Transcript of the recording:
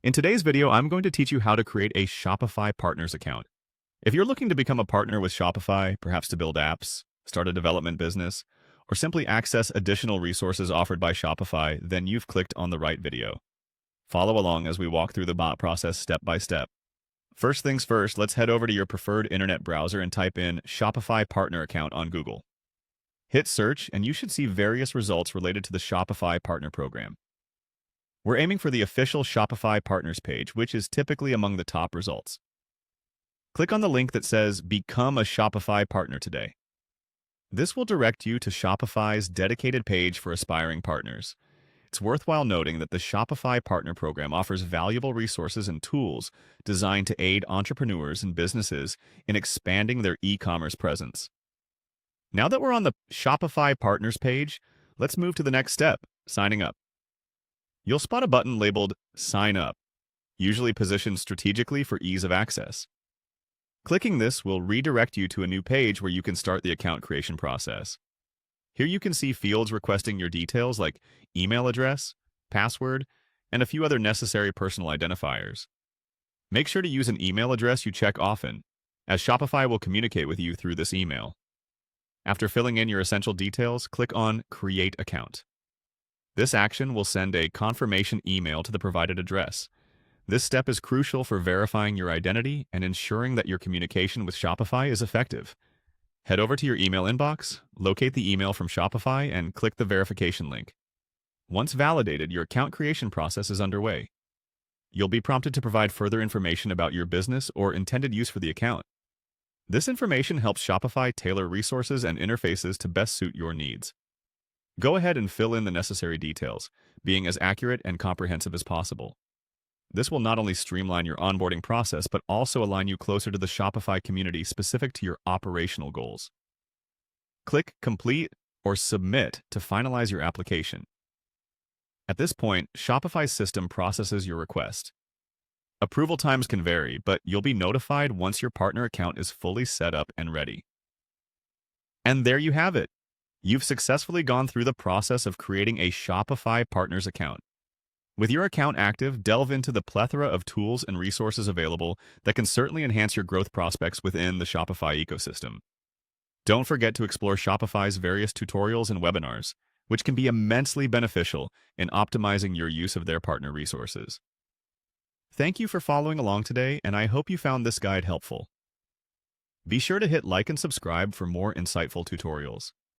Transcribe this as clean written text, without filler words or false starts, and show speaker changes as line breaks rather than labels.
In today's video, I'm going to teach you how to create a Shopify Partners account. If you're looking to become a partner with Shopify, perhaps to build apps, start a development business, or simply access additional resources offered by Shopify, then you've clicked on the right video. Follow along as we walk through the bot process step by step. First things first, let's head over to your preferred internet browser and type in Shopify Partner Account on Google. Hit search, and you should see various results related to the Shopify Partner Program. We're aiming for the official Shopify Partners page, which is typically among the top results. Click on the link that says Become a Shopify Partner today. This will direct you to Shopify's dedicated page for aspiring partners. It's worthwhile noting that the Shopify Partner Program offers valuable resources and tools designed to aid entrepreneurs and businesses in expanding their e-commerce presence. Now that we're on the Shopify Partners page, let's move to the next step, signing up. You'll spot a button labeled Sign Up, usually positioned strategically for ease of access. Clicking this will redirect you to a new page where you can start the account creation process. Here you can see fields requesting your details like email address, password, and a few other necessary personal identifiers. Make sure to use an email address you check often, as Shopify will communicate with you through this email. After filling in your essential details, click on Create Account. This action will send a confirmation email to the provided address. This step is crucial for verifying your identity and ensuring that your communication with Shopify is effective. Head over to your email inbox, locate the email from Shopify, and click the verification link. Once validated, your account creation process is underway. You'll be prompted to provide further information about your business or intended use for the account. This information helps Shopify tailor resources and interfaces to best suit your needs. Go ahead and fill in the necessary details, being as accurate and comprehensive as possible. This will not only streamline your onboarding process, but also align you closer to the Shopify community specific to your operational goals. Click Complete or Submit to finalize your application. At this point, Shopify's system processes your request. Approval times can vary, but you'll be notified once your partner account is fully set up and ready. And there you have it. You've successfully gone through the process of creating a Shopify Partners account. With your account active, delve into the plethora of tools and resources available that can certainly enhance your growth prospects within the Shopify ecosystem. Don't forget to explore Shopify's various tutorials and webinars, which can be immensely beneficial in optimizing your use of their partner resources. Thank you for following along today, and I hope you found this guide helpful. Be sure to hit like and subscribe for more insightful tutorials.